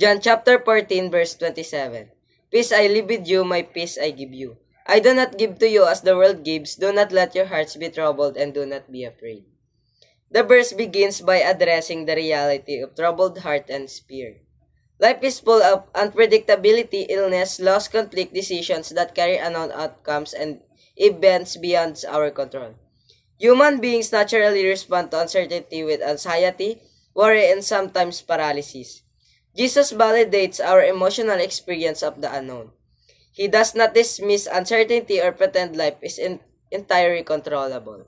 John chapter 14 verse 27. Peace I leave with you, my peace I give you. I do not give to you as the world gives. Do not let your hearts be troubled and do not be afraid. The verse begins by addressing the reality of troubled heart and spirit. Life is full of unpredictability, illness, loss, conflict, decisions that carry unknown outcomes and events beyond our control. Human beings naturally respond to uncertainty with anxiety, worry, and sometimes paralysis. Jesus validates our emotional experience of the unknown. He does not dismiss uncertainty or pretend life is entirely controllable.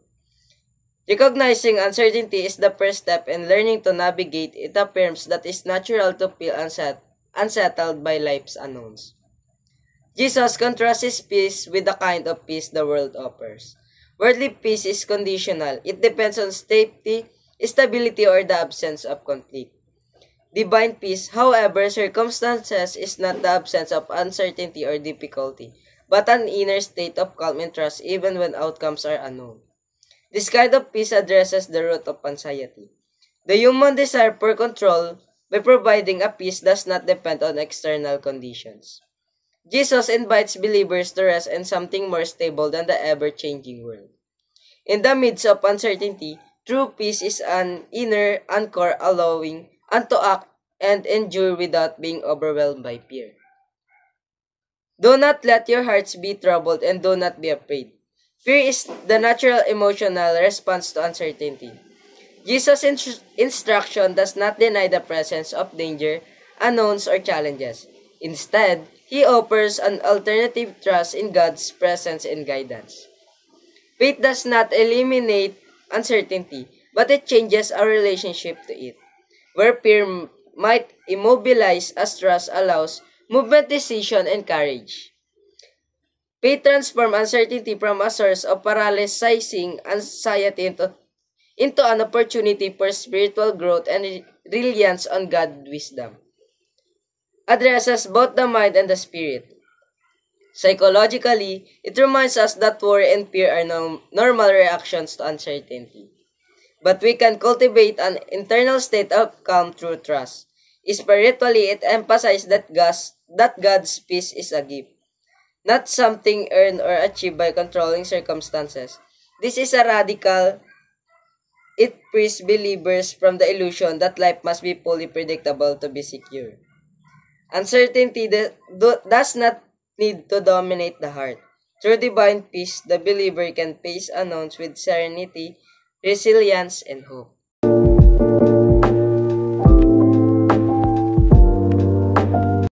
Recognizing uncertainty is the first step in learning to navigate. It affirms that it's natural to feel unsettled by life's unknowns. Jesus contrasts his peace with the kind of peace the world offers. Worldly peace is conditional. It depends on safety, stability, or the absence of conflict. Divine peace, however, circumstances is not the absence of uncertainty or difficulty, but an inner state of calm and trust even when outcomes are unknown. This kind of peace addresses the root of anxiety. The human desire for control by providing a peace does not depend on external conditions. Jesus invites believers to rest in something more stable than the ever-changing world. In the midst of uncertainty, true peace is an inner anchor allowing us to act and endure without being overwhelmed by fear. Do not let your hearts be troubled and do not be afraid. Fear is the natural emotional response to uncertainty. Jesus' instruction does not deny the presence of danger, unknowns, or challenges. Instead, he offers an alternative trust in God's presence and guidance. Faith does not eliminate uncertainty, but it changes our relationship to it. Where fear might immobilize, as trust allows movement, decision, and courage. Faith transforms uncertainty from a source of paralyzing anxiety into an opportunity for spiritual growth and reliance on God's wisdom. Addresses both the mind and the spirit. Psychologically, it reminds us that worry and fear are normal reactions to uncertainty. But we can cultivate an internal state of calm through trust. Spiritually, it emphasizes that God's peace is a gift, not something earned or achieved by controlling circumstances. This is a radical. It frees believers from the illusion that life must be fully predictable to be secure. Uncertainty does not need to dominate the heart. Through divine peace, the believer can face unknowns with serenity, resilience, and hope.